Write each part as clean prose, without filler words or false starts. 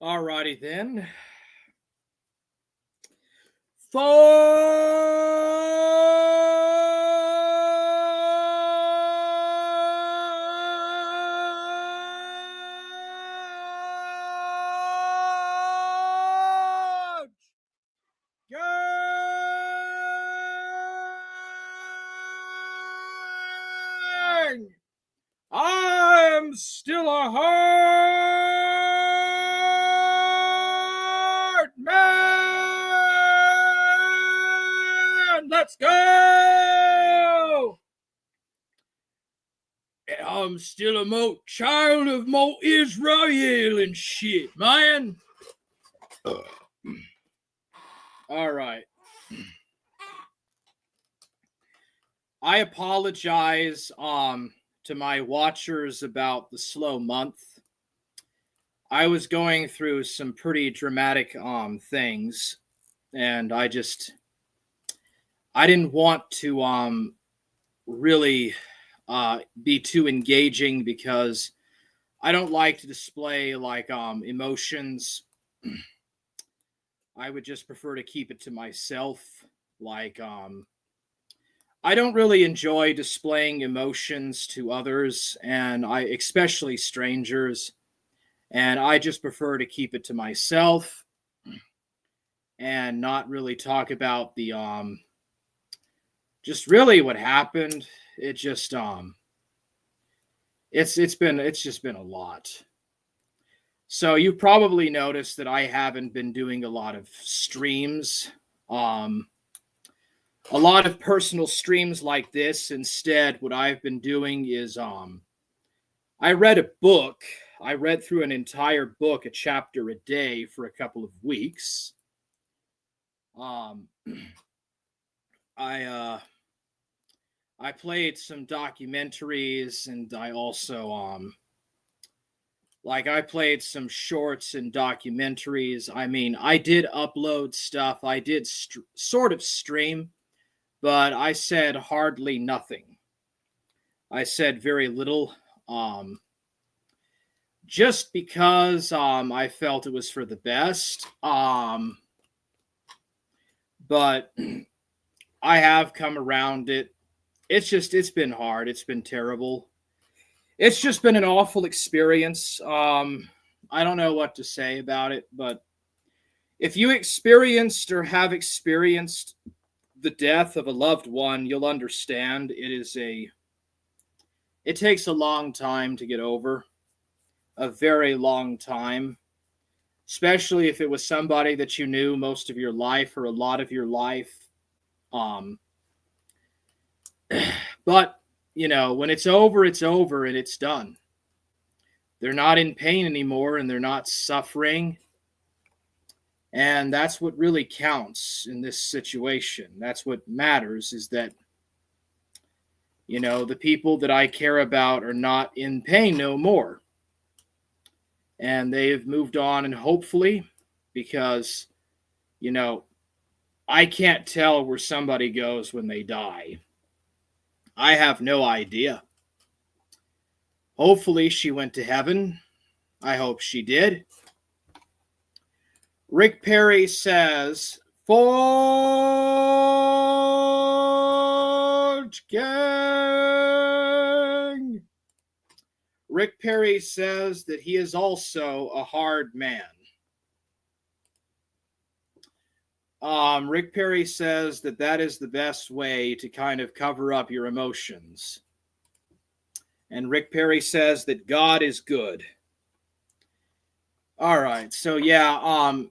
Alrighty then. Forge! Gang! I'm still a hard man! Let's go! I'm still a child of Mo Israel and shit, man. All right. I apologize to my watchers about the slow month. I was going through some pretty dramatic things, and I didn't want to really be too engaging because I don't like to display like emotions. I would just prefer to keep it to myself. Like I don't really enjoy displaying emotions to others, and I especially strangers, and I just prefer to keep it to myself and not really talk about the just really what happened. It just it's just been a lot. So you probably noticed that I haven't been doing a lot of streams. A lot of personal streams like this. Instead, what I've been doing is I read a book. I read through an entire book, a chapter a day for a couple of weeks. Um I I played some documentaries, and I also like I played some shorts and documentaries. I mean, I did upload stuff. I did sort of stream, but I said hardly nothing. I said very little, just because I felt it was for the best. But I have come around it. It's been hard. It's been terrible. It's just been an awful experience. I don't know what to say about it, but if you experienced or have experienced the death of a loved one, you'll understand it takes a long time to get over, a very long time, especially if it was somebody that you knew most of your life or a lot of your life. Um, but when it's over and it's done. They're not in pain anymore and they're not suffering. And that's what really counts in this situation. That's what matters is that, the people that I care about are not in pain no more. And they've moved on, and hopefully, because, you know, I can't tell where somebody goes when they die. I have no idea. Hopefully, she went to heaven. I hope she did. Rick Perry says, Forge Gang. Rick Perry says that he is also a hard man. Rick Perry says that is the best way to kind of cover up your emotions. And Rick Perry says that God is good. All right. So yeah,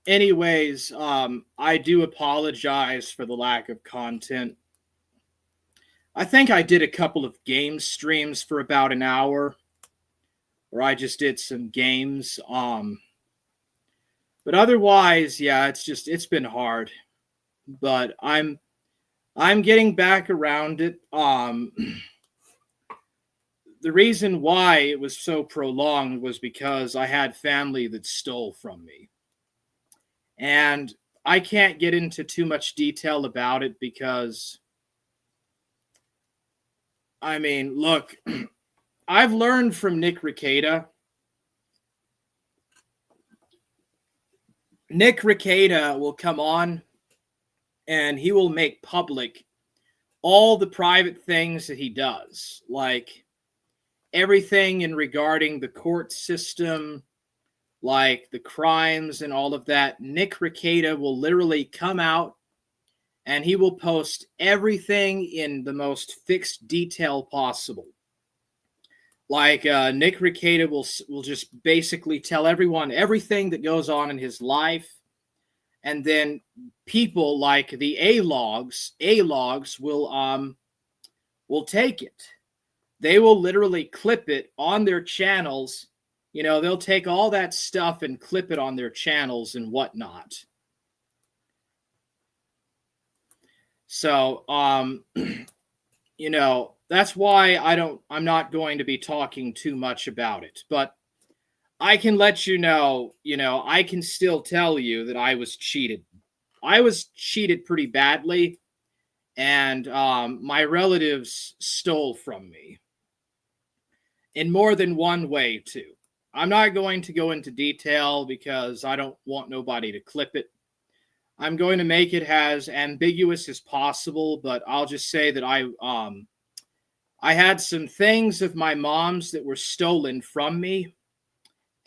anyways, I do apologize for the lack of content. I think I did a couple of game streams for about an hour where I just did some games. But otherwise, yeah, it's been hard. But I'm getting back around it. The reason why it was so prolonged was because I had family that stole from me. And I can't get into too much detail about it because, I mean, look, I've learned from Nick Rekieta. Nick Rekieta will come on and he will make public all the private things that he does, like everything in regarding the court system, like the crimes and all of that. Nick Rekieta will literally come out and he will post everything in the most fixed detail possible. Like Nick Rekieta will just basically tell everyone everything that goes on in his life, and then people like the A-logs will take it. They will literally clip it on their channels. You know, they'll take all that stuff and clip it on their channels and whatnot. So, you know, that's why I'm not going to be talking too much about it. But I can let you know, I can still tell you that I was cheated. I was cheated pretty badly, and my relatives stole from me in more than one way, too. I'm not going to go into detail because I don't want nobody to clip it. I'm going to make it as ambiguous as possible, but I'll just say that I had some things of my mom's that were stolen from me,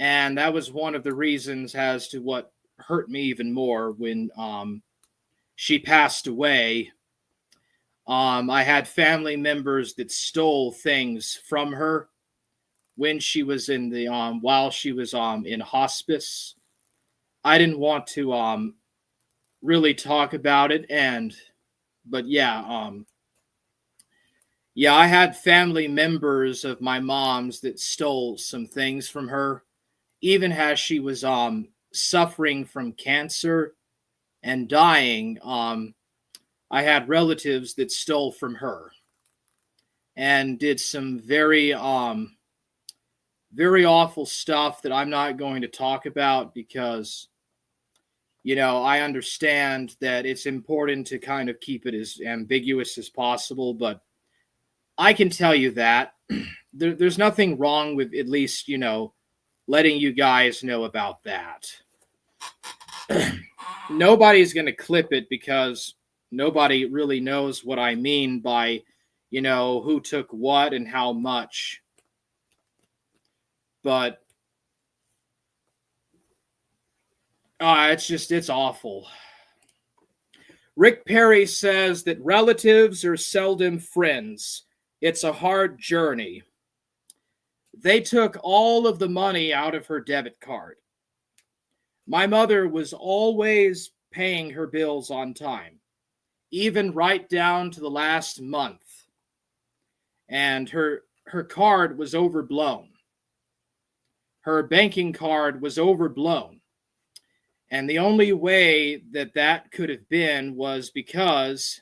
and that was one of the reasons as to what hurt me even more when she passed away. I had family members that stole things from her when she was in the while she was in hospice. I didn't want to really talk about it, but yeah, I had family members of my mom's that stole some things from her, even as she was suffering from cancer and dying. I had relatives that stole from her and did some very very awful stuff that I'm not going to talk about because, I understand that it's important to kind of keep it as ambiguous as possible, but I can tell you that there's nothing wrong with at least, letting you guys know about that. Nobody's going to clip it because nobody really knows what I mean by, who took what and how much. But it's awful. Rick Perry says that relatives are seldom friends. It's a hard journey. They took all of the money out of her debit card. My mother was always paying her bills on time, even right down to the last month. And her card was overblown. Her banking card was overblown. And the only way that could have been was because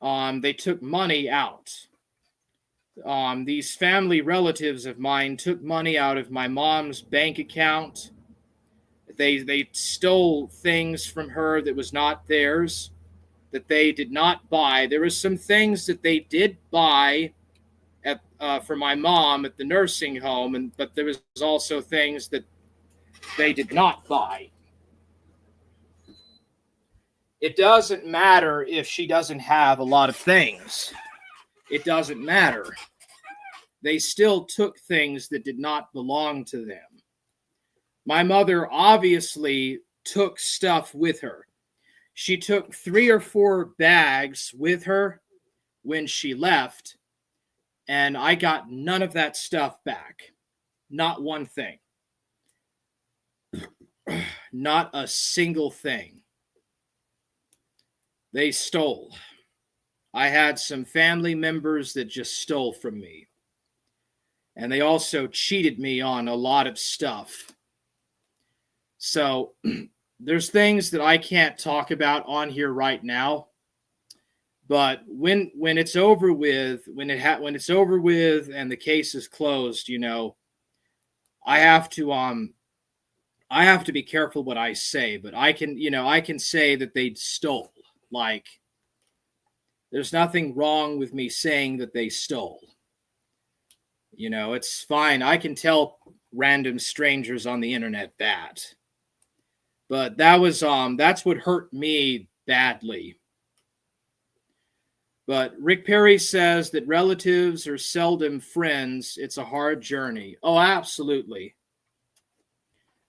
they took money out. These family relatives of mine took money out of my mom's bank account. They stole things from her that was not theirs, that they did not buy. There were some things that they did buy for my mom at the nursing home, but there was also things that they did not buy. It doesn't matter if she doesn't have a lot of things. It doesn't matter. They still took things that did not belong to them. My mother obviously took stuff with her. She took 3 or 4 bags with her when she left, and I got none of that stuff back. Not one thing. Not a single thing. They stole. I had some family members that just stole from me. And they also cheated me on a lot of stuff. So there's things that I can't talk about on here right now. But when it's over with, when it's over with and the case is closed, I have to be careful what I say, but I can say that they stole. Like, there's nothing wrong with me saying that they stole. It's fine. I can tell random strangers on the internet that. But that's what hurt me badly. But Rick Perry says that relatives are seldom friends. It's a hard journey. Oh, absolutely.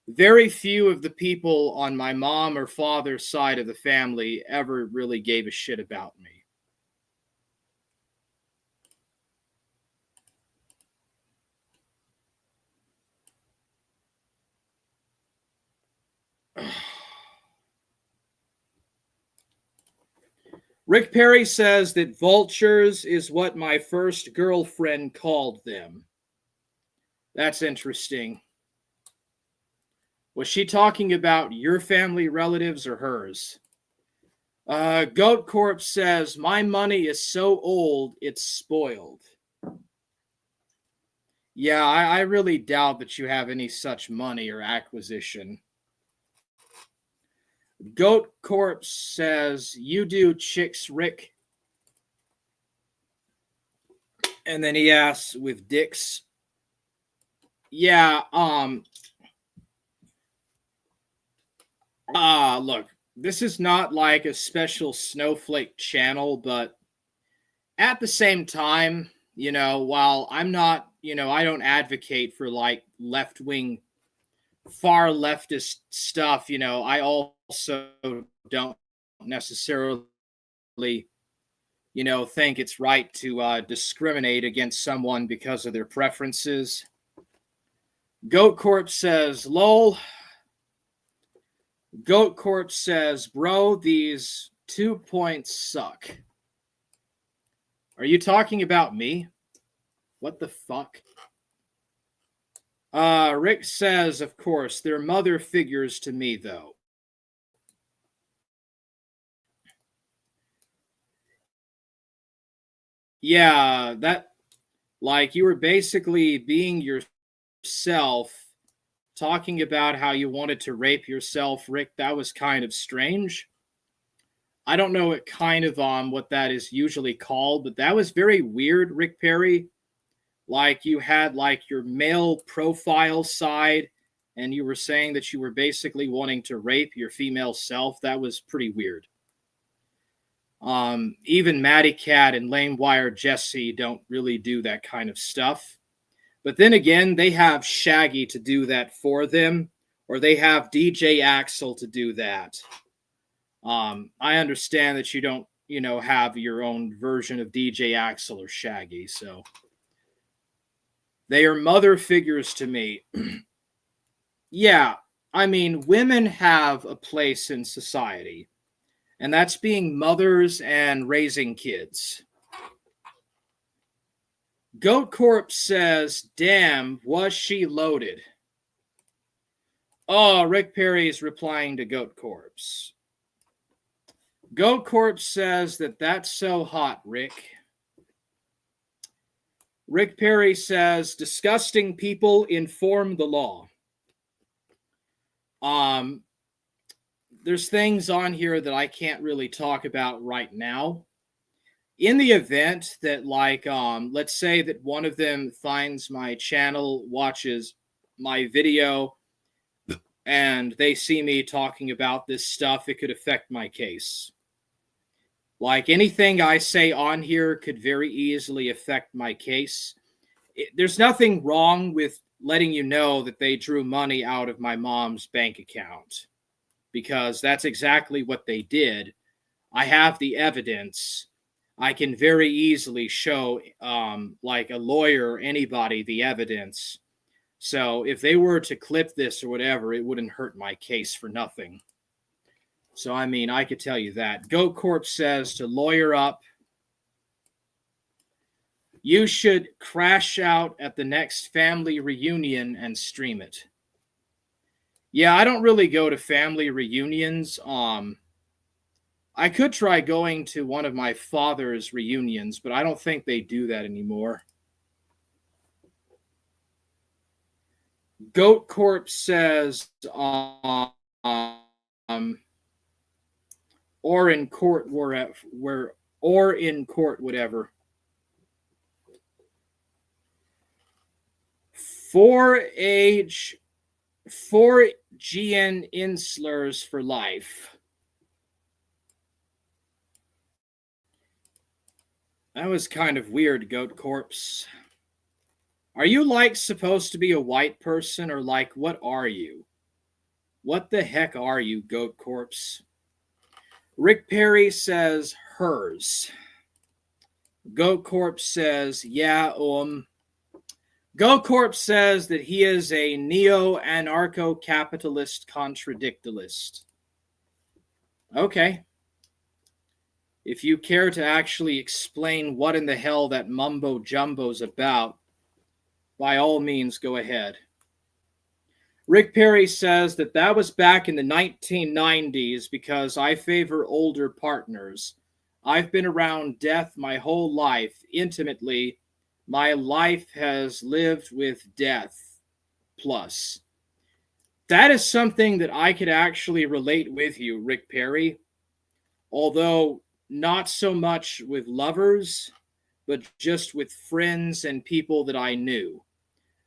Very few of the people on my mom or father's side of the family ever really gave a shit about me. Rick Perry says that vultures is what my first girlfriend called them. That's interesting. Was she talking about your family relatives or hers? Goat Corpse says, my money is so old, it's spoiled. Yeah, I really doubt that you have any such money or acquisition. Goat Corpse says, you do chicks, Rick. And then he asks, with dicks. Yeah, look, this is not like a special snowflake channel, but at the same time, while I'm not, I don't advocate for like left wing, far leftist stuff, I also don't necessarily, think it's right to discriminate against someone because of their preferences. Goat Corpse says, lol. Goat Corpse says, bro, these 2 points suck. Are you talking about me? What the fuck? Rick says, of course, they're mother figures to me, though. Yeah, that, like, you were basically being yourself, talking about how you wanted to rape yourself, Rick. That was kind of strange. I don't know what that is usually called, but that was very weird, Rick Perry. Like you had like your male profile side and you were saying that you were basically wanting to rape your female self. That was pretty weird. Even Matty Cat and Lame Wire Jesse don't really do that kind of stuff. But then again, they have Shaggy to do that for them, or they have DJ Axel to do that. I understand that you don't, have your own version of DJ Axel or Shaggy, so they are mother figures to me. Yeah, I mean, women have a place in society, and that's being mothers and raising kids. Goat Corpse says, damn, was she loaded? Oh, Rick Perry is replying to Goat Corpse. Goat Corpse says that that's so hot, Rick. Rick Perry says, disgusting people inform the law. There's things on here that I can't really talk about right now. In the event that, like, let's say that one of them finds my channel, watches my video, and they see me talking about this stuff, it could affect my case. Like, anything I say on here could very easily affect my case. There's nothing wrong with letting you know that they drew money out of my mom's bank account, because that's exactly what they did. I have the evidence. I can very easily show, like a lawyer or anybody, the evidence. So if they were to clip this or whatever, it wouldn't hurt my case for nothing. So, I mean, I could tell you that. Goat Corpse says to lawyer up. You should crash out at the next family reunion and stream it. Yeah, I don't really go to family reunions. I could try going to one of my father's reunions, but I don't think they do that anymore. Goat Corpse says, or in court, or in court, whatever. 4H, 4GN Inslers for life. That was kind of weird, Goat Corpse. Are you like supposed to be a white person, or like what are you? What the heck are you, Goat Corpse? Rick Perry says hers. Goat Corpse says, yeah, Goat Corpse says that he is a neo-anarcho-capitalist contradictalist. Okay. If you care to actually explain what in the hell that mumbo jumbo's about, by all means, go ahead. Rick Perry says that was back in the 1990s because I favor older partners. I've been around death my whole life, intimately. My life has lived with death. Plus. That is something that I could actually relate with you, Rick Perry. Although not so much with lovers, but just with friends and people that I knew.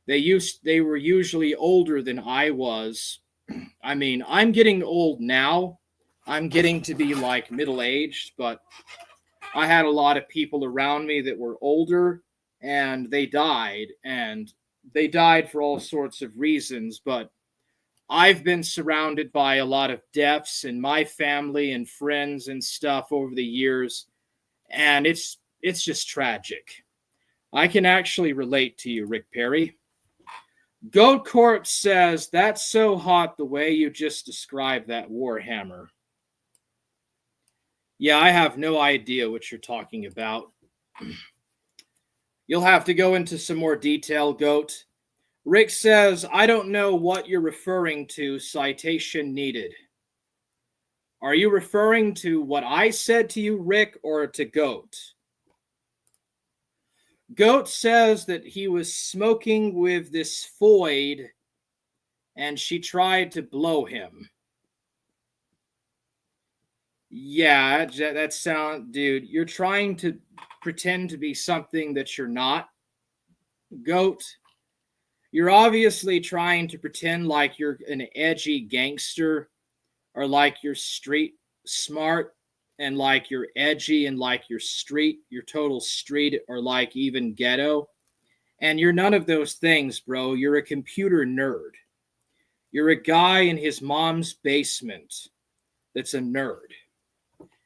They were usually older than I was. I mean, I'm getting old now. I'm getting to be like middle-aged, but I had a lot of people around me that were older, and they died for all sorts of reasons, but I've been surrounded by a lot of deaths in my family and friends and stuff over the years, and it's just tragic. I can actually relate to you, Rick Perry. Goat Corpse says, that's so hot the way you just described that Warhammer. Yeah, I have no idea what you're talking about. You'll have to go into some more detail, Goat. Rick says, I don't know what you're referring to, citation needed. Are you referring to what I said to you, Rick, or to Goat? Goat says that he was smoking with this Foyd and she tried to blow him. Yeah, that sound, dude, you're trying to pretend to be something that you're not, Goat. You're obviously trying to pretend like you're an edgy gangster, or like you're street smart, and like you're edgy and like you're total street, or like even ghetto. And you're none of those things, bro. You're a computer nerd. You're a guy in his mom's basement that's a nerd.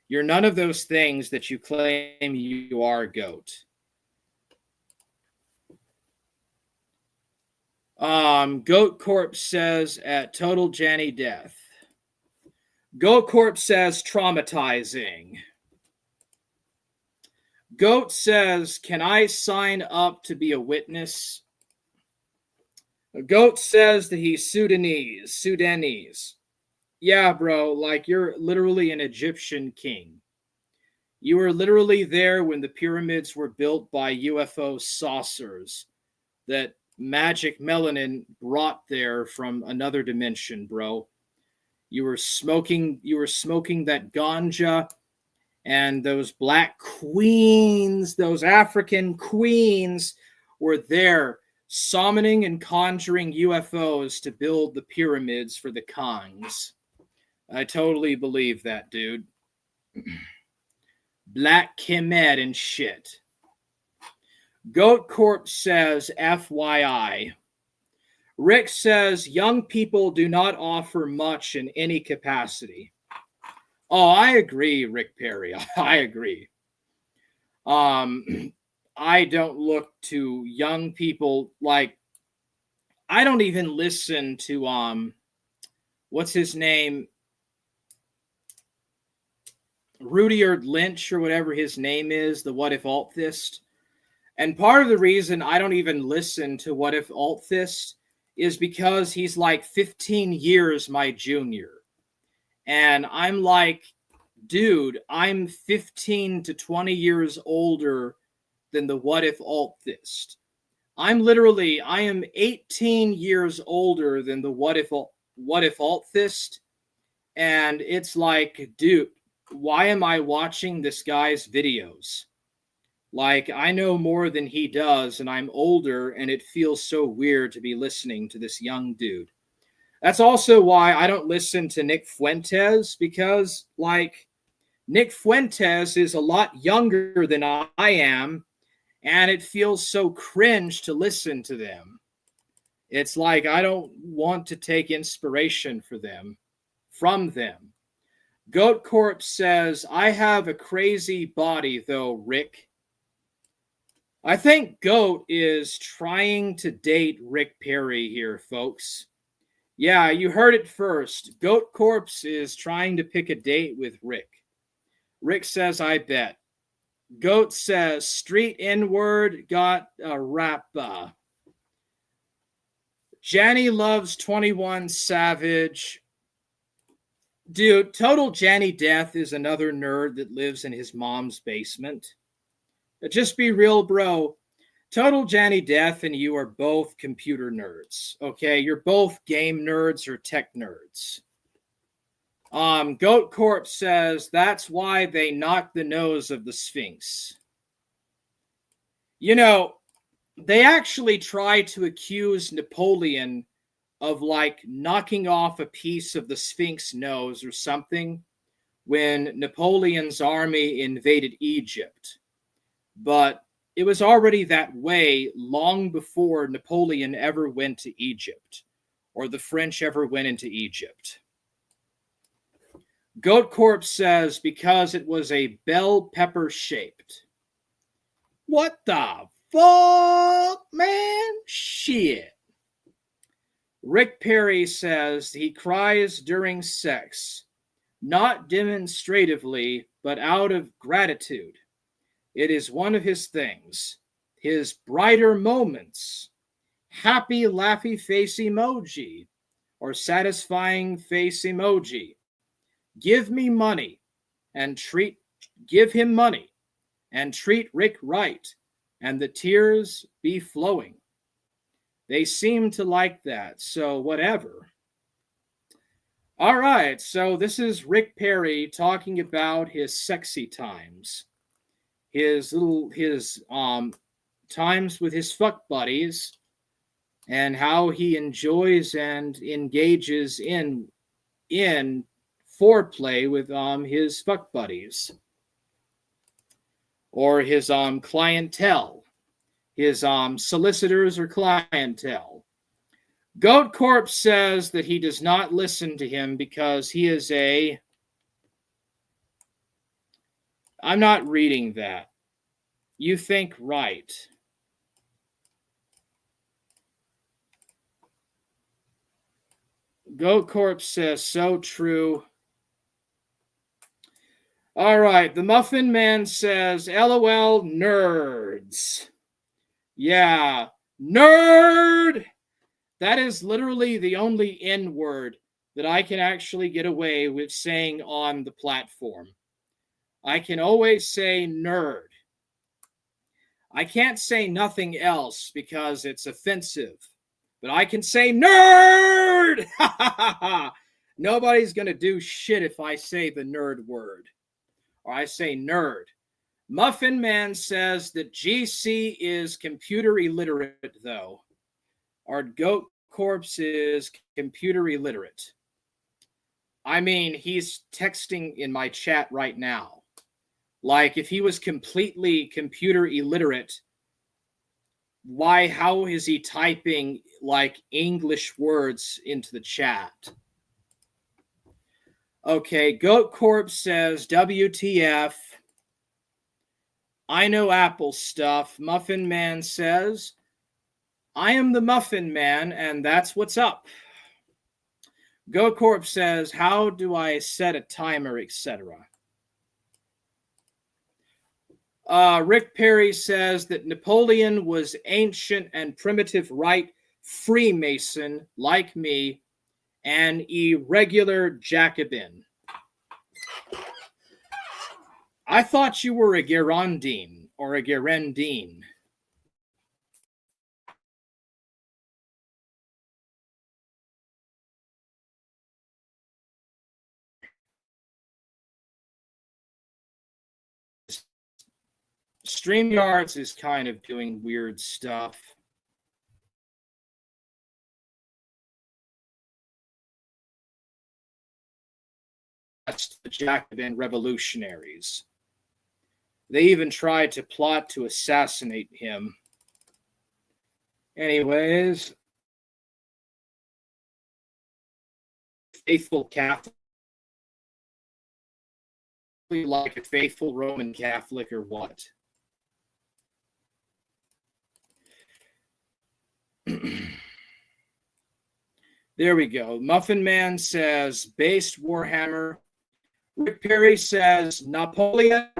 You're none of those things that you claim you are, Goat. Goat Corpse says at Total Janny Death. Goat Corpse says traumatizing. Goat says, can I sign up to be a witness? Goat says that he's Sudanese. Yeah, bro, like you're literally an Egyptian king. You were literally there when the pyramids were built by UFO saucers that Magic Melanin brought there from another dimension, bro. You were smoking that ganja, and those black queens, those African queens were there summoning and conjuring UFOs to build the pyramids for the Kongs. I totally believe that, dude. Black Kemet and shit. Goat Corpse says, FYI. Rick says, young people do not offer much in any capacity. Oh, I agree, Rick Perry. I agree. I don't look to young people like, I don't even listen to, what's his name? Rudyard Lynch or whatever his name is, the What If Altthist. And part of the reason I don't even listen to What If Altthist is because he's like 15 years my junior. And I'm like, dude, I'm 15 to 20 years older than the What If Altthist. I am 18 years older than the What If Altthist. And it's like, dude, why am I watching this guy's videos? Like, I know more than he does, and I'm older, and it feels so weird to be listening to this young dude. That's also why I don't listen to Nick Fuentes, because, like, Nick Fuentes is a lot younger than I am, and it feels so cringe to listen to them. It's like I don't want to take inspiration from them. Goat Corpse says, I have a crazy body though, Rick. I think Goat is trying to date Rick Perry here, folks. Yeah, you heard it first. Goat Corpse is trying to pick a date with Rick. Rick says, I bet. Goat says, street N-word got a rap. Janny loves 21 Savage. Dude, Total Janny Death is another nerd that lives in his mom's basement. Just be real, bro. Total Janny Death and you are both computer nerds. Okay, you're both game nerds or tech nerds. Goat Corp says that's why they knocked the nose of the Sphinx. You know, they actually tried to accuse Napoleon of like knocking off a piece of the Sphinx nose or something when Napoleon's army invaded Egypt. But it was already that way long before Napoleon ever went to Egypt or the French ever went into Egypt. Goat Corpse says because it was a bell pepper shaped. What the fuck, man? Shit. Rick Perry says he cries during sex, not demonstratively, but out of gratitude. It is one of his things. His brighter moments. Happy laughy face emoji or satisfying face emoji. Give me money and give him money and treat Rick right, and the tears be flowing. They seem to like that, so whatever. All right, so this is Rick Perry talking about his sexy times, his times with his fuck buddies, and how he enjoys and engages in foreplay with his fuck buddies or his clientele, his solicitors or clientele. Goat Corpse says that he does not listen to him because he is a... I'm not reading that. You think right. Goat Corpse says, so true. All right, the Muffin Man says, LOL, nerds. Yeah, nerd! That is literally the only N word that I can actually get away with saying on the platform. I can always say nerd. I can't say nothing else because it's offensive. But I can say nerd! Nobody's going to do shit if I say the nerd word. Or I say nerd. Muffin Man says that GC is computer illiterate, though. Our Goat Corpse is computer illiterate. I mean, he's texting in my chat right now. Like, if he was completely computer illiterate, how is he typing, like, English words into the chat? Okay, Goat Corpse says, WTF. I know Apple stuff. Muffin Man says, I am the Muffin Man, and that's what's up. Goat Corpse says, how do I set a timer, etc.? Rick Perry says that Napoleon was ancient and primitive right Freemason, like me, and irregular Jacobin. I thought you were a Girondine or a Girondine. StreamYards is kind of doing weird stuff. That's the Jacobin revolutionaries. They even tried to plot to assassinate him. Anyways, faithful Catholic, like a faithful Roman Catholic or what? There we go. Muffin Man says based Warhammer. Rick Perry says Napoleon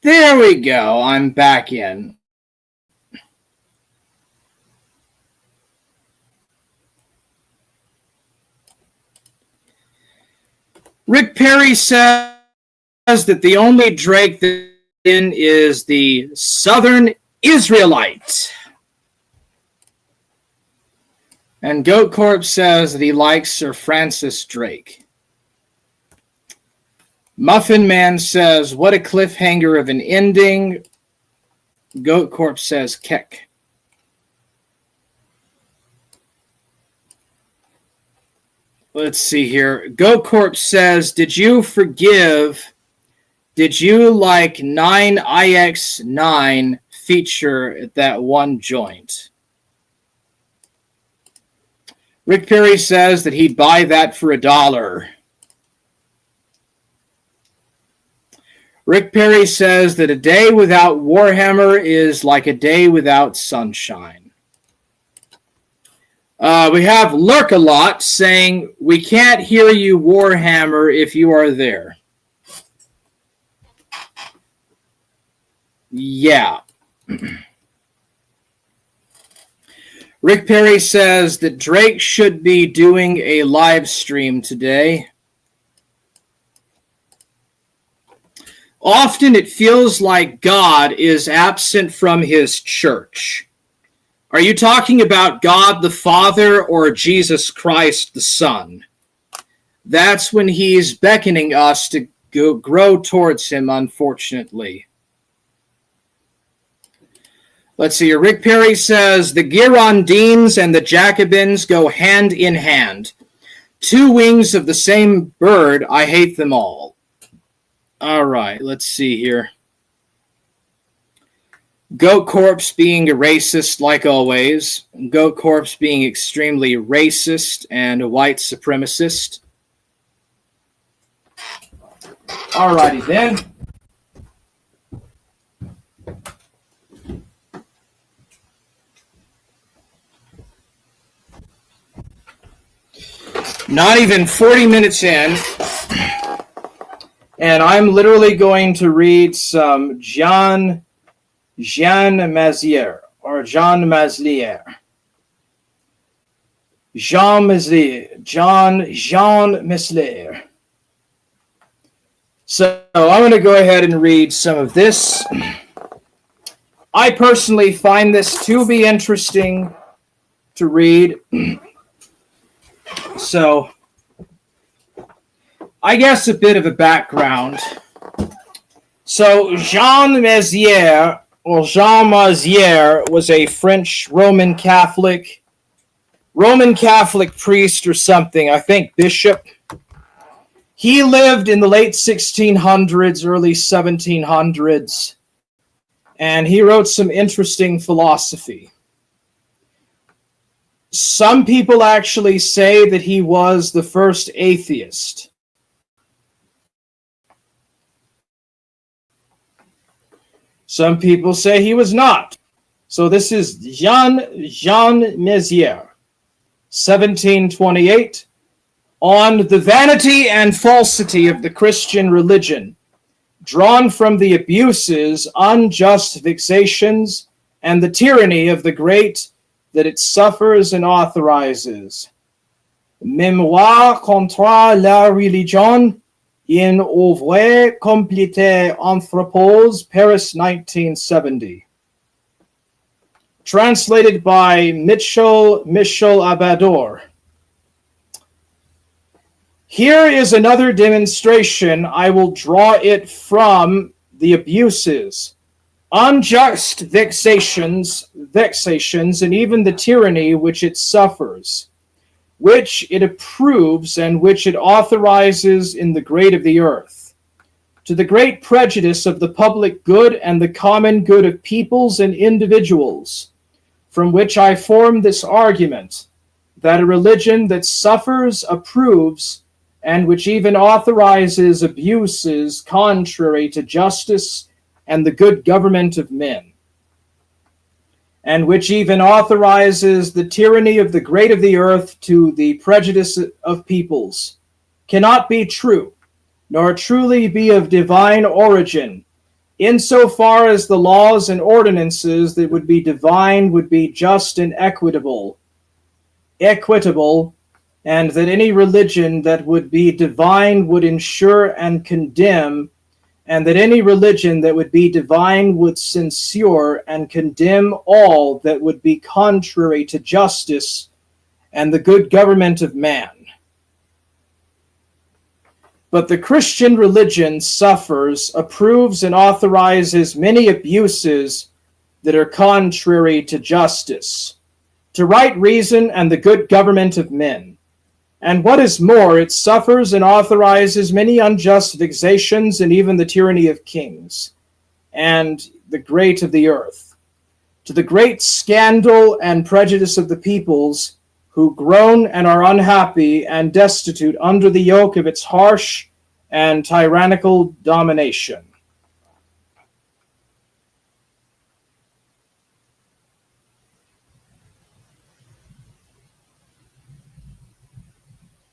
There we go. I'm back in. Rick Perry says that the only Drake that in is the Southern Israelite. And Goat Corp says that he likes Sir Francis Drake. Muffin Man says, what a cliffhanger of an ending. Goat Corp says, Keck. Let's see here. Goat Corp says, did you like 9IX9 feature at that one joint? Rick Perry says that he'd buy that for $1. Rick Perry says that a day without Warhammer is like a day without sunshine. We have Lurk-a-Lot saying, we can't hear you, Warhammer, if you are there. Yeah. Rick Perry says that Drake should be doing a live stream today. Often it feels like God is absent from his church. Are you talking about God the Father or Jesus Christ the Son? That's when he's beckoning us to grow towards him, unfortunately. Let's see here. Rick Perry says, the Girondins and the Jacobins go hand in hand. Two wings of the same bird, I hate them all. All right, let's see here. Goat Corpse being a racist like always. Goat Corpse being extremely racist and a white supremacist. All righty then. Not even 40 minutes in, and I'm literally going to read some Jean Mazlier. So I'm going to go ahead and read some of this. I personally find this to be interesting to read. So, I guess a bit of a background. So, Jean Mazière was a French Roman Catholic priest or something, I think bishop. He lived in the late 1600s, early 1700s, and he wrote some interesting philosophy. Some people actually say that he was the first atheist. Some people say he was not. So this is Jean Mazière, 1728, on the vanity and falsity of the Christian religion, drawn from the abuses, unjust vexations, and the tyranny of the great that it suffers and authorizes. Mémoire contre la religion in ouvre complete anthropos, Paris 1970. Translated by Michel Abador. Here is another demonstration. I will draw it from the abuses, unjust vexations, and even the tyranny which it suffers, which it approves and which it authorizes in the great of the earth, to the great prejudice of the public good and the common good of peoples and individuals, from which I form this argument, that a religion that suffers, approves, and which even authorizes abuses contrary to justice and the good government of men, and which even authorizes the tyranny of the great of the earth to the prejudice of peoples, cannot be true, nor truly be of divine origin, insofar as the laws and ordinances that would be divine would be just and equitable, and that any religion that would be divine would ensure and condemn, and that any religion that would be divine would censure and condemn all that would be contrary to justice and the good government of man. But the Christian religion suffers, approves, and authorizes many abuses that are contrary to justice, to right reason, and the good government of men. And what is more, it suffers and authorizes many unjust vexations and even the tyranny of kings and the great of the earth, to the great scandal and prejudice of the peoples, who groan and are unhappy and destitute under the yoke of its harsh and tyrannical domination.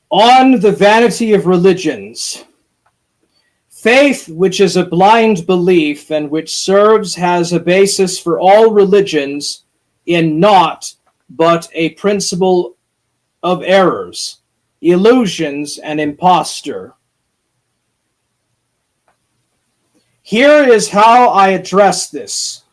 On the vanity of religions. Faith, which is a blind belief and which serves as a basis for all religions, in naught but a principle of errors, illusions, and imposture. Here is how I address this.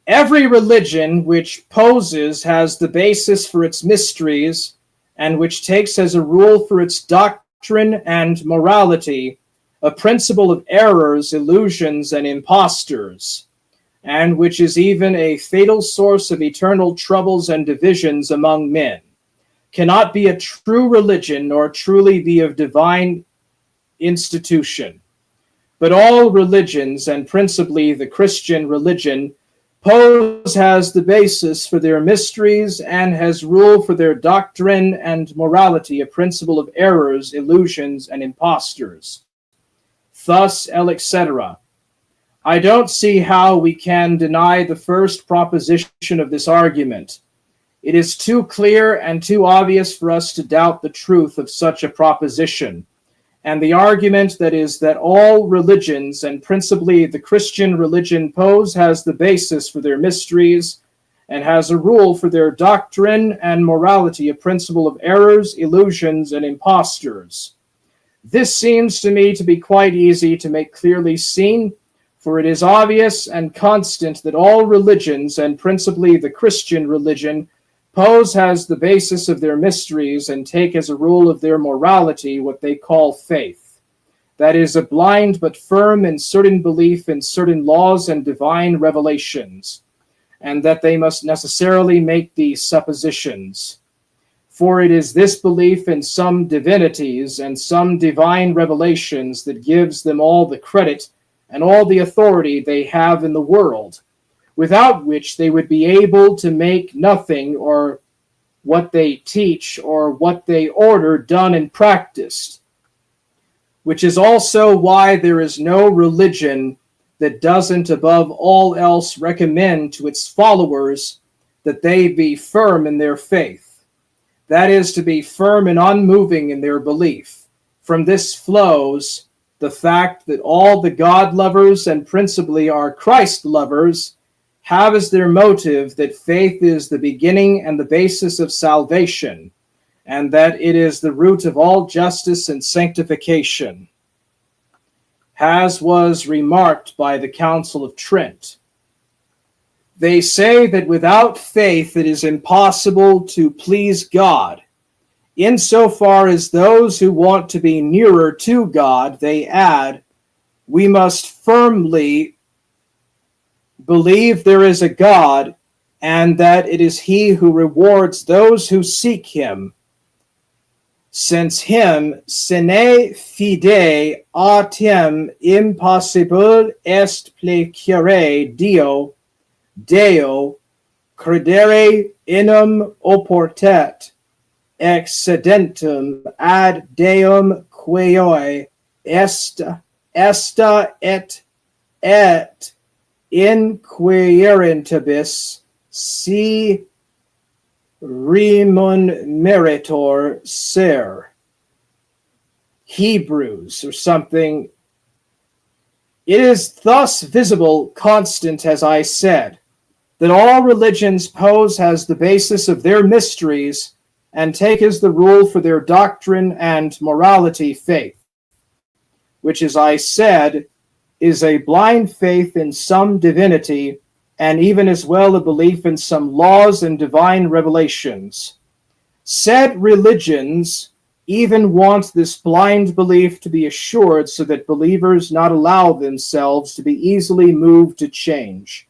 Every religion which poses as the basis for its mysteries, and which takes as a rule for its doctrine and morality a principle of errors, illusions, and impostors, and which is even a fatal source of eternal troubles and divisions among men, cannot be a true religion nor truly be of divine institution. But all religions, and principally the Christian religion, pose as the basis for their mysteries and has rule for their doctrine and morality a principle of errors, illusions, and impostors. Thus, etc. I don't see how we can deny the first proposition of this argument. It is too clear and too obvious for us to doubt the truth of such a proposition. And the argument that is that all religions, and principally the Christian religion, pose as the basis for their mysteries and has a rule for their doctrine and morality a principle of errors, illusions, and impostors. This seems to me to be quite easy to make clearly seen, for it is obvious and constant that all religions, and principally the Christian religion, pose as the basis of their mysteries and take as a rule of their morality what they call faith. That is, a blind but firm and certain belief in certain laws and divine revelations, and that they must necessarily make these suppositions. For it is this belief in some divinities and some divine revelations that gives them all the credit and all the authority they have in the world, without which they would be able to make nothing or what they teach or what they order done and practiced, which is also why there is no religion that doesn't above all else recommend to its followers that they be firm in their faith. That is, to be firm and unmoving in their belief. From this flows the fact that all the God lovers, and principally our Christ lovers, have as their motive that faith is the beginning and the basis of salvation, and that it is the root of all justice and sanctification, as was remarked by the Council of Trent. They say that without faith it is impossible to please God. Insofar as those who want to be nearer to God, they add, we must firmly believe there is a God, and that it is he who rewards those who seek him. Since him sine fide autem impossible est placere Deo credere inum oportet excedentum ad Deum quae esta et inquirentibus si remunerator ser. Hebrews or something It is thus visible, constant, as I said, that all religions pose as the basis of their mysteries and take as the rule for their doctrine and morality faith, which, as I said, is a blind faith in some divinity, and even as well a belief in some laws and divine revelations. Said religions even want this blind belief to be assured so that believers not allow themselves to be easily moved to change.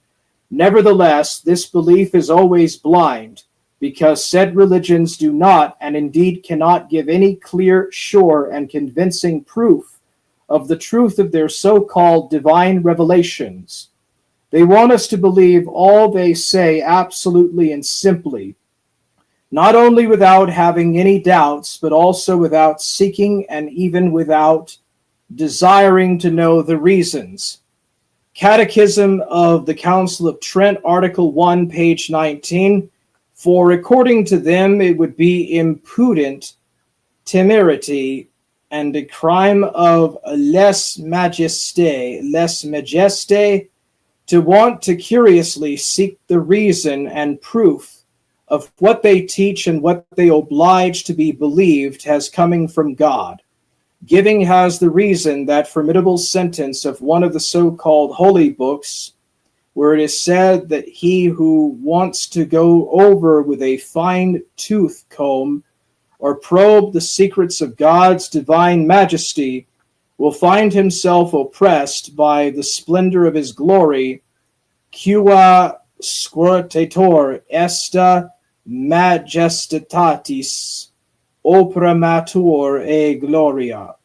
Nevertheless, this belief is always blind, because said religions do not, and indeed cannot, give any clear, sure, and convincing proof of the truth of their so-called divine revelations. They want us to believe all they say absolutely and simply, not only without having any doubts, but also without seeking and even without desiring to know the reasons. Catechism of the Council of Trent, Article 1, page 19, for according to them it would be impudent temerity and a crime of lèse majesté to want to curiously seek the reason and proof of what they teach and what they oblige to be believed as coming from God, giving as the reason that formidable sentence of one of the so-called holy books, where it is said that he who wants to go over with a fine tooth comb or probe the secrets of God's divine majesty will find himself oppressed by the splendor of his glory, quia scrutator esta majestatis opramatur e gloria.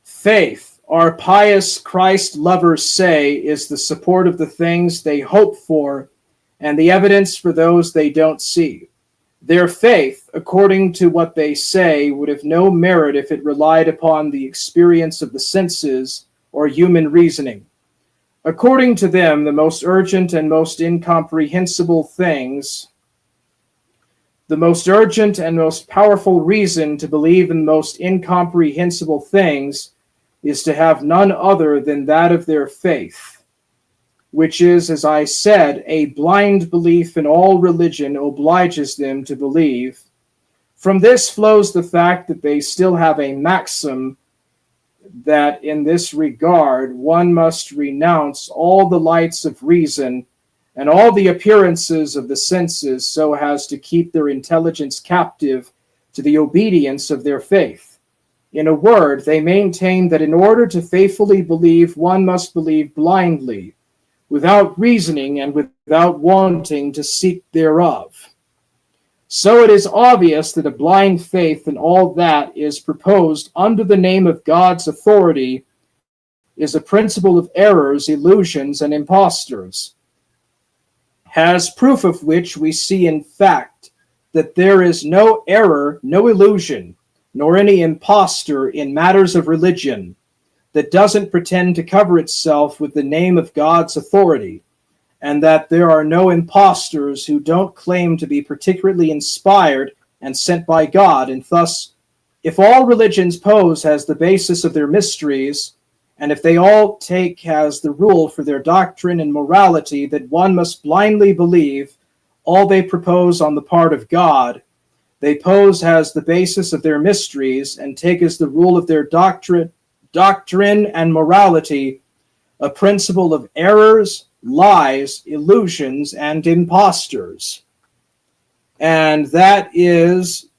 Faith, our pious Christ lovers say, is the support of the things they hope for and the evidence for those they don't see. Their faith, according to what they say, would have no merit if it relied upon the experience of the senses or human reasoning. According to them, the most urgent and most incomprehensible things, the most urgent and most powerful reason to believe in the most incomprehensible things is to have none other than that of their faith, which is, as I said, a blind belief in all religion obliges them to believe. From this flows the fact that they still have a maxim that in this regard one must renounce all the lights of reason and all the appearances of the senses so as to keep their intelligence captive to the obedience of their faith. In a word, they maintain that in order to faithfully believe, one must believe blindly, without reasoning and without wanting to seek thereof. So it is obvious that a blind faith in all that is proposed under the name of God's authority is a principle of errors, illusions, and impostors, as proof of which we see in fact that there is no error, no illusion, nor any impostor in matters of religion that doesn't pretend to cover itself with the name of God's authority, and that there are no impostors who don't claim to be particularly inspired and sent by God. And thus, if all religions pose as the basis of their mysteries, and if they all take as the rule for their doctrine and morality that one must blindly believe all they propose on the part of God, they pose as the basis of their mysteries and take as the rule of their doctrine and morality a principle of errors, lies, illusions, and impostors. And that is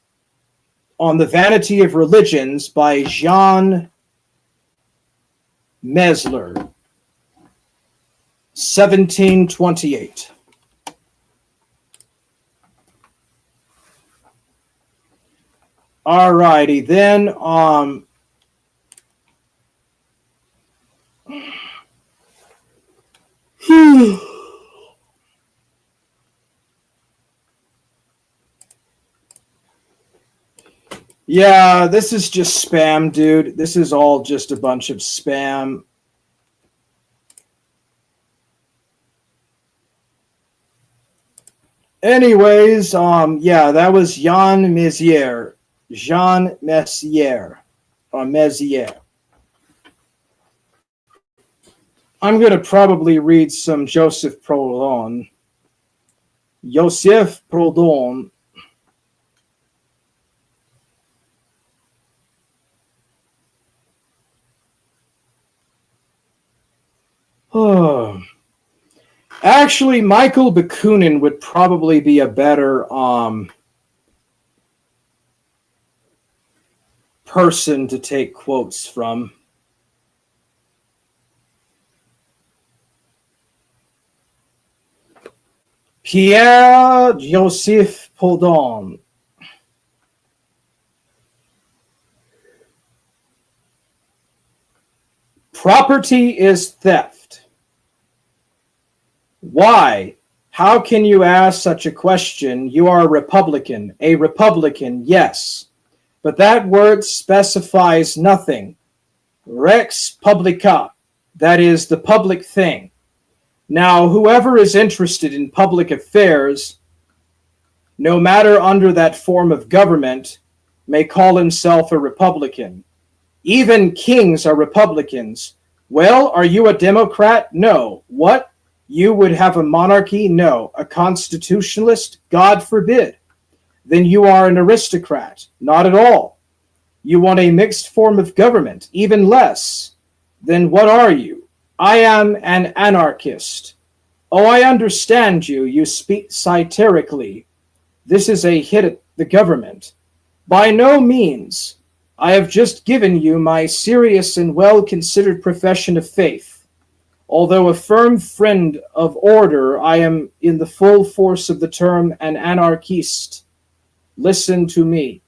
On the Vanity of Religions by Jean Mesler, 1728. All righty, then yeah, this is just spam, dude. This is all just a bunch of spam. Anyways, yeah, that was Jean Messier. Jean Messier. Or Messier. I'm going to probably read some Joseph Proudhon. Joseph Proudhon. Oh. Actually, Michael Bakunin would probably be a better person to take quotes from. Pierre-Joseph Proudhon. Property is theft. Why? How can you ask such a question? You are a Republican. A Republican, yes. But that word specifies nothing. Rex publica, that is the public thing. Now, whoever is interested in public affairs, no matter under that form of government, may call himself a Republican. Even kings are Republicans. Well, are you a Democrat? No. What? You would have a monarchy? No. A constitutionalist? God forbid. Then you are an aristocrat. Not at all. You want a mixed form of government? Even less. Then what are you? I am an anarchist. Oh, I understand you. You speak satirically. This is a hit at the government. By no means. I have just given you my serious and well-considered profession of faith. Although a firm friend of order, I am, in the full force of the term, an anarchist. Listen to me.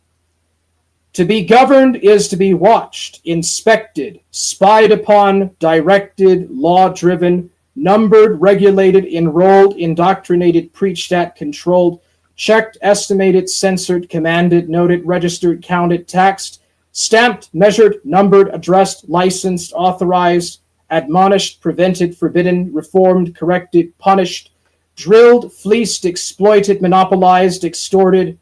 To be governed is to be watched, inspected, spied upon, directed, law-driven, numbered, regulated, enrolled, indoctrinated, preached at, controlled, checked, estimated, censored, commanded, noted, registered, counted, taxed, stamped, measured, numbered, addressed, licensed, authorized, admonished, prevented, forbidden, reformed, corrected, punished, drilled, fleeced, exploited, monopolized, extorted,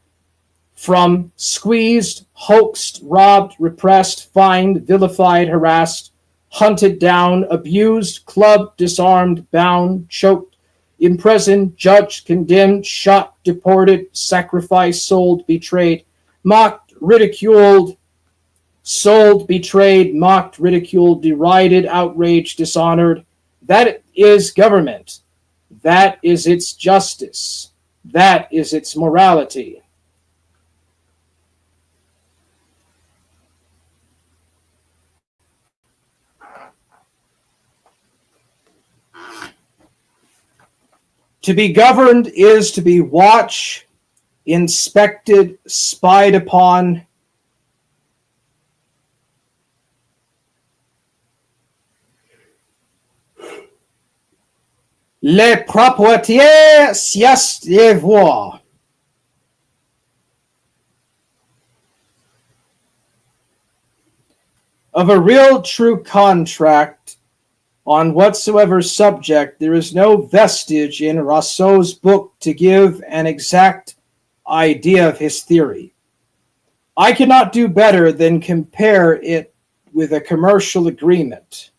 from, squeezed, hoaxed, robbed, repressed, fined, vilified, harassed, hunted down, abused, clubbed, disarmed, bound, choked, imprisoned, judged, condemned, shot, deported, sacrificed, sold, betrayed, mocked, ridiculed, sold, betrayed, mocked, ridiculed, derided, outraged, dishonored. That is government. That is its justice. That is its morality. To be governed is to be watched, inspected, spied upon. Les propriétaires siestent les voix. Of a real true contract on whatsoever subject, there is no vestige in Rousseau's book to give an exact idea of his theory. I cannot do better than compare it with a commercial agreement.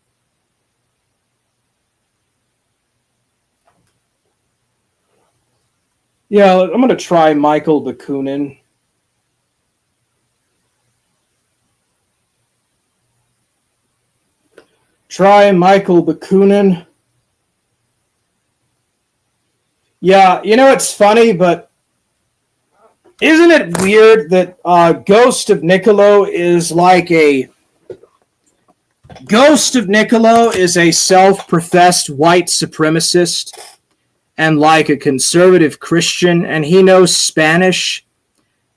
Yeah, I'm going to try Michael Bakunin. Try Michael Bakunin. Yeah, it's funny, but isn't it weird that Ghost of Niccolo is like a... Ghost of Niccolo is a self-professed white supremacist and like a conservative Christian, and he knows Spanish,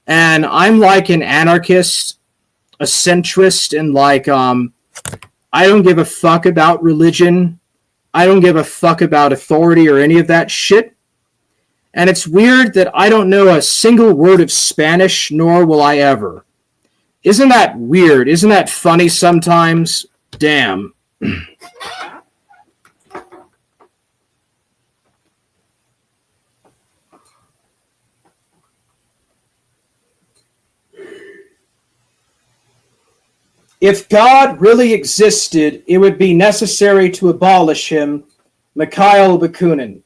and I'm like an anarchist, a centrist, and like I don't give a fuck about religion. I don't give a fuck about authority or any of that shit. And it's weird that I don't know a single word of Spanish, nor will I ever. Isn't that weird? Isn't that funny sometimes? Damn. If God really existed, it would be necessary to abolish him. Mikhail Bakunin.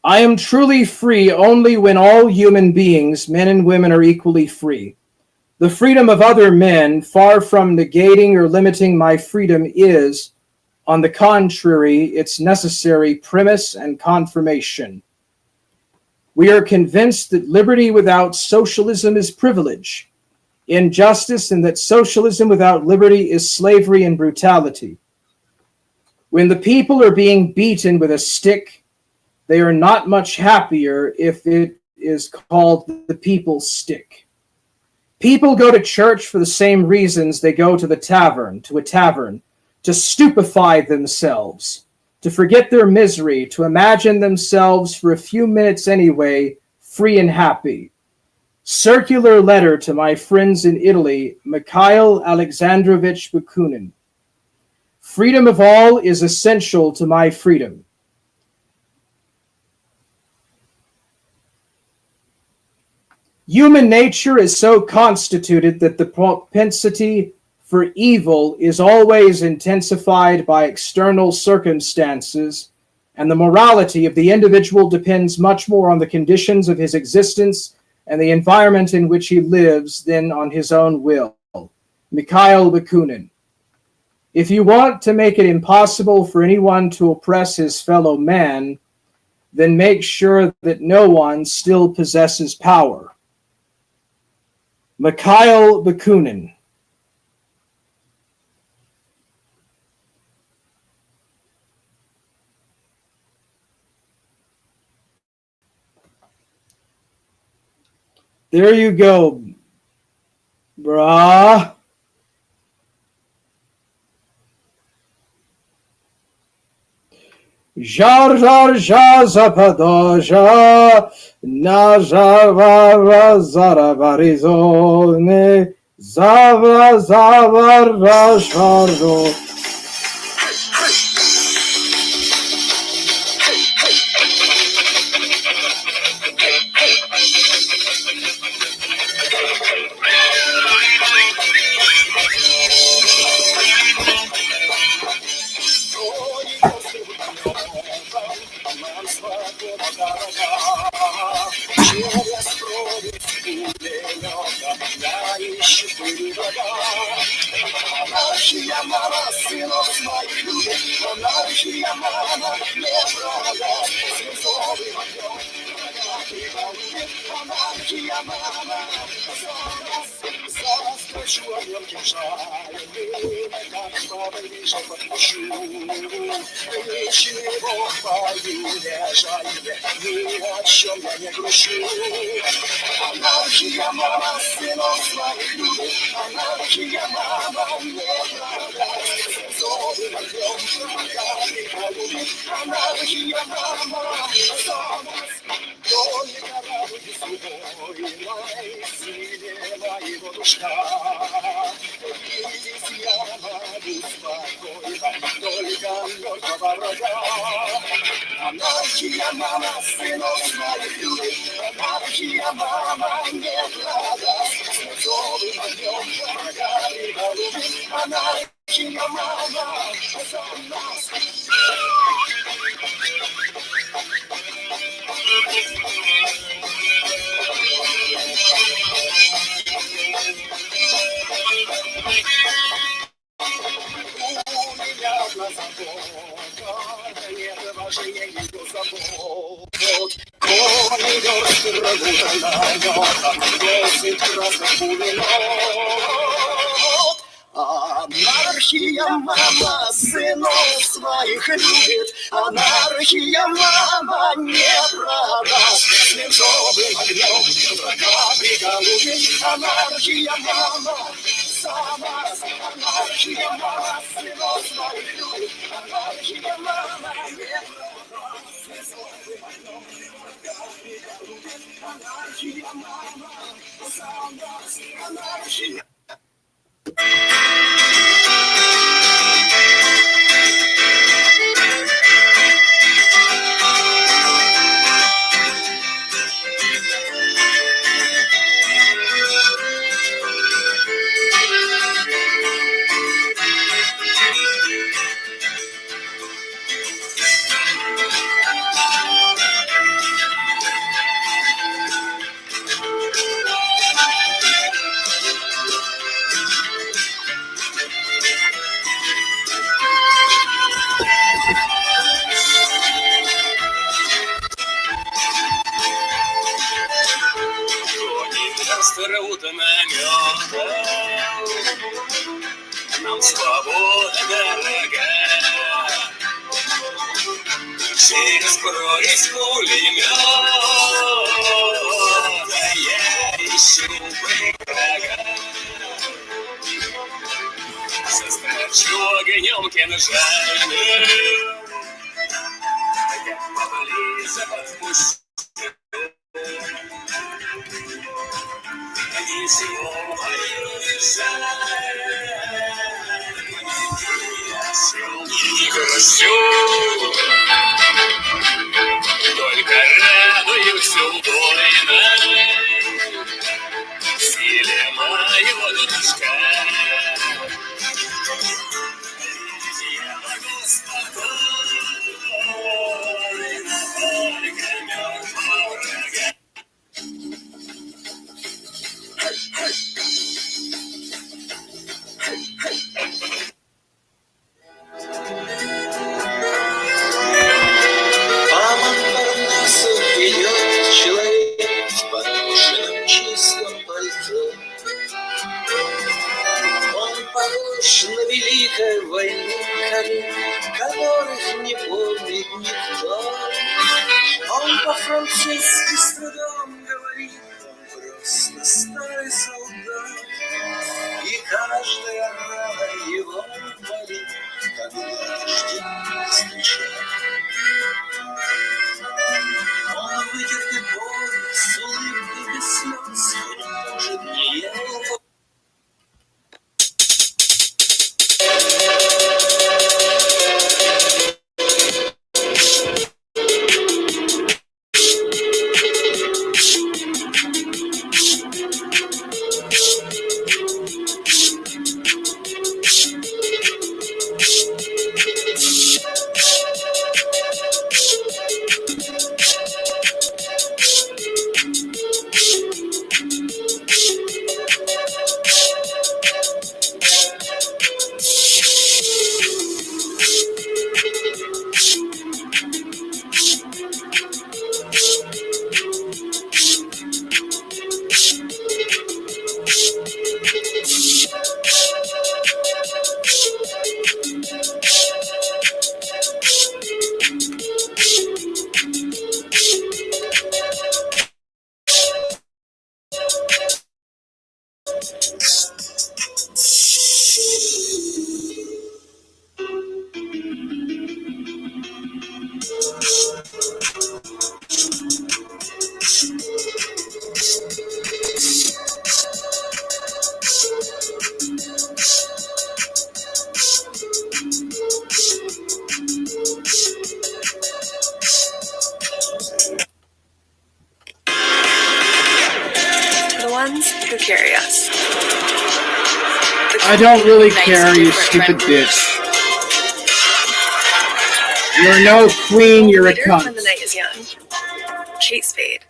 I am truly free only when all human beings, men and women, are equally free. The freedom of other men, far from negating or limiting my freedom, is, on the contrary, its necessary premise and confirmation. We are convinced that liberty without socialism is privilege, injustice, and that socialism without liberty is slavery and brutality. When the people are being beaten with a stick, they are not much happier if it is called the people's stick. People go to church for the same reasons they go to a tavern, to stupefy themselves, to forget their misery, to imagine themselves for a few minutes anyway, free and happy. Circular letter to my friends in Italy, Mikhail Alexandrovich Bakunin. Freedom of all is essential to my freedom. Human nature is so constituted that the propensity for evil is always intensified by external circumstances, and the morality of the individual depends much more on the conditions of his existence and the environment in which he lives than on his own will. Mikhail Bakunin. If you want to make it impossible for anyone to oppress his fellow man, then make sure that no one still possesses power. Mikhail Bakunin. There you go, brah. Jar jar jar zapadoja, na javara zarabarizone, zavra zavara shardo. Anarchia mama, сынов моих любит, анархия мама, не правда, слезовый огонь, анархия мама, за встречу огнем кинжальным, как баба лишь подпущу, ничего пою не жаль, ни о чем я не грущу. Анархия мама, сынов своих любит, анархия мама, неправда, слезовым огнем, как полюбит, анархия мама, за нас. Только радуги свой, май, силе моего душка. Видеть я могу спокойно, только мертвого врага. Анархия мама, сынов своих любит, анархия мама, неправда, слезовым огнем, как полюбит, анархия мама, за нас. Нет важнее ее забот. Коридор разутанная, десять красных пулемет. Анархия мама сынов своих любит, анархия мама не продаст. Слезовым огнем врага приголубит, анархия мама сама. Анархия мама сынов своих любит, анархия мама не продаст. Слезовым огнем врага приголубит, анархия мама сама. Анархия. через прорезь пулемет. Я ищу врага, застрочу огнем кинжальным. Я поближе подпущу. Ничего мою жаль, не грущу, только радуюсь убойной силе моего душка. Я могу спокойно, только мертвого врага. По Монпарнасу идет человек в поношенном чистом пальто. Он похож на великой войны, которых не помнит никто. Он по-французски с трудом говорит, он просто старый солдат. И каждая рана его болит, когда ждет встреча. Он вытерпит боль с улыбкой без слез, хоть может не его. Who carry us. I don't really care, you stupid bitch. You're no queen, you're a cunt. When the night is young. Kate Spade.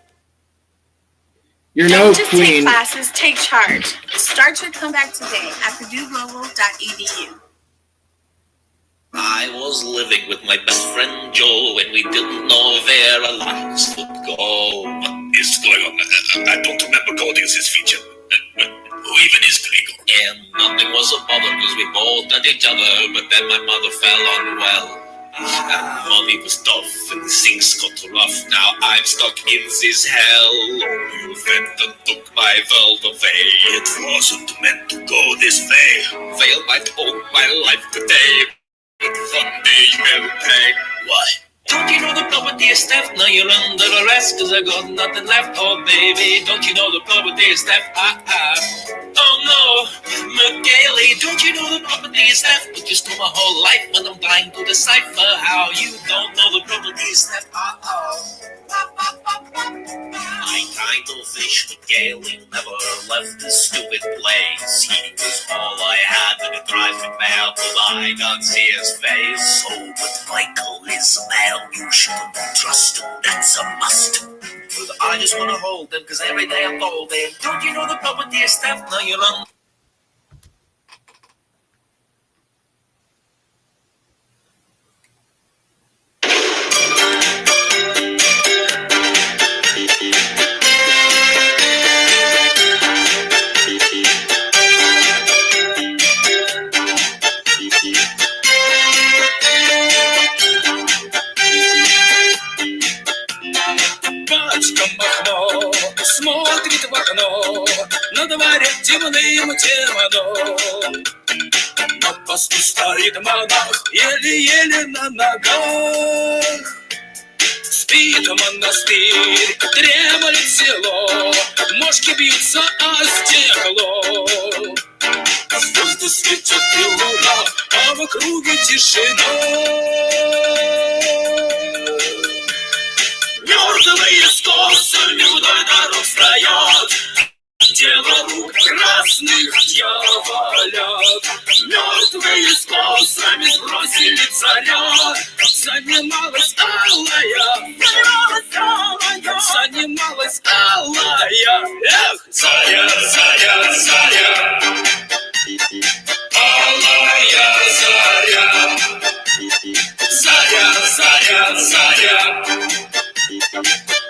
You're no Don't just take queen. classes, take charge. Start your comeback today at PurdueGlobal.edu. I was living with my best friend Joe, and we didn't know where our lives would go. What is going on? I don't remember coding this feature. Who even is Gregor? And nothing was a bother because we both had each other, but then my mother fell unwell. And money was tough and things got rough. Now I'm stuck in this hell. You went and took my world away. It wasn't meant to go this way. Failed my hope, my life today. But one day you will pay. Why? Don't you know the property is theft? Now you're under arrest cause I got nothing left. Oh baby, don't you know the property is theft? Oh no, McGailey, don't you know the property is theft? But you stole my whole life and I'm trying to decipher how you don't know the property is theft. I kind of wish McGailey never left this stupid place. He was all I had and it drives me mad, but I can't see his face. Oh, but Michael is a man you shouldn't trust. That's a must. But I just wanna hold him, cause every day I'm told him, don't you know the property is theft? Now you're on. темным. На посту стоит монах, еле-еле на ногах. Спит монастырь, дремлет село, мошки бьются о стекло. Звезды светят и луна, а в округе тишина. Мертвые с косами вдоль дорог стоят, дело рук красных дьяволят. Мертвые с косами сбросили царя, занималась алая, занималась алая. Эх, заря, заря, заря, алая заря, заря, заря, заря,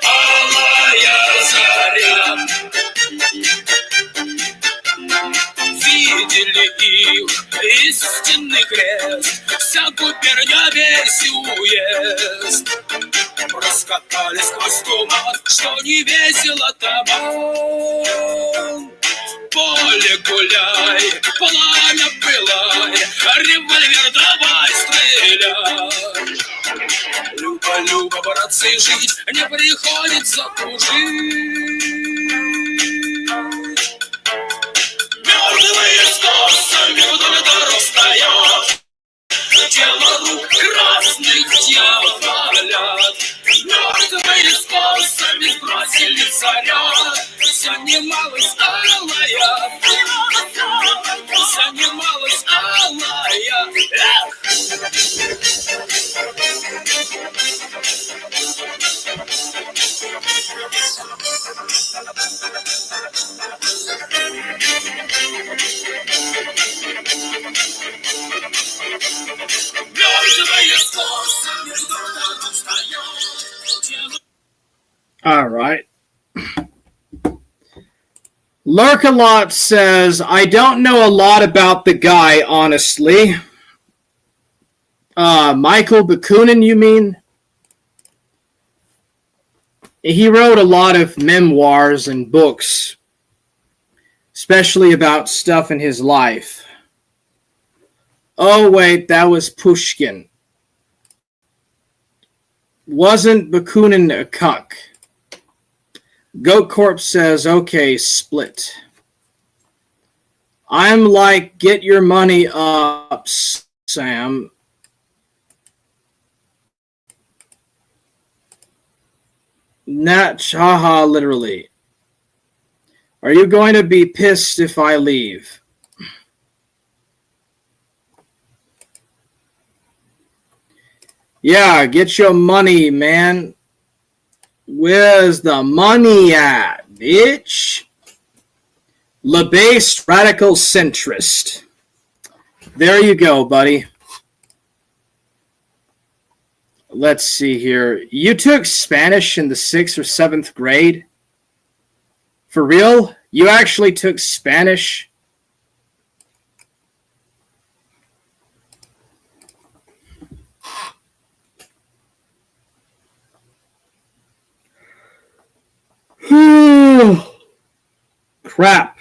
алая заря. Видели их истинный крест, вся губерния, весь уезд. Раскатали сквозь туман, что не весело табан. Поле гуляй, пламя пылай, револьвер давай стреляй. Люба, Люба, братцы, жить не приходится тужить. Мертвые с косами вдоль дорог стоят, дело рук красных дьяволят. Мертвые с косами сбросили царя, занималась алая, занималась алая. Эх! All right. Lurkalot says, I don't know a lot about the guy, honestly. Michael Bakunin, you mean? He wrote a lot of memoirs and books, especially about stuff in his life. Oh, wait, that was Pushkin. Wasn't Bakunin a cuck? Goat Corp says, okay, split. I'm like, get your money up, Sam. Not haha, literally. Are you going to be pissed if I leave? Yeah, get your money, man. Where's the money at, bitch? LeBased radical centrist. There you go, buddy. Let's see here. You took Spanish in the 6th or 7th grade? For real? You actually took Spanish? Crap.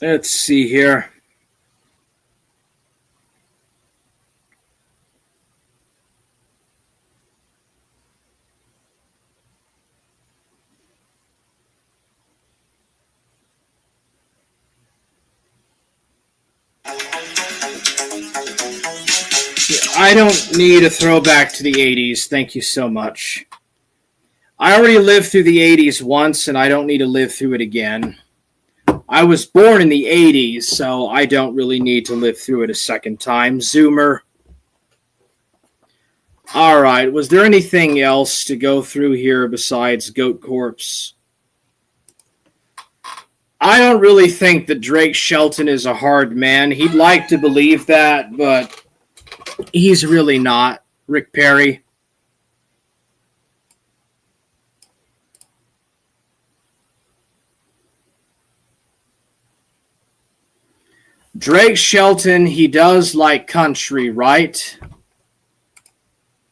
Let's see here. I don't need a throwback to the 80s. Thank you so much. I already lived through the 80s once, and I don't need to live through it again. I was born in the 80s, so I don't really need to live through it a second time. Zoomer. All right. Was there anything else to go through here besides Goat Corpse? I don't really think that Drake Shelton is a hard man. He'd like to believe that, but he's really not. Rick Perry. Drake Shelton, he does like country, right?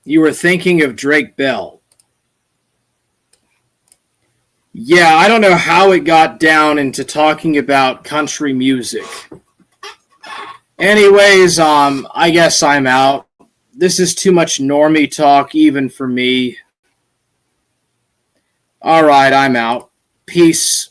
You were thinking of Drake Bell. Yeah, I don't know how it got down into talking about country music. Anyways, I guess I'm out. This is too much normie talk even for me. All right, I'm out. Peace.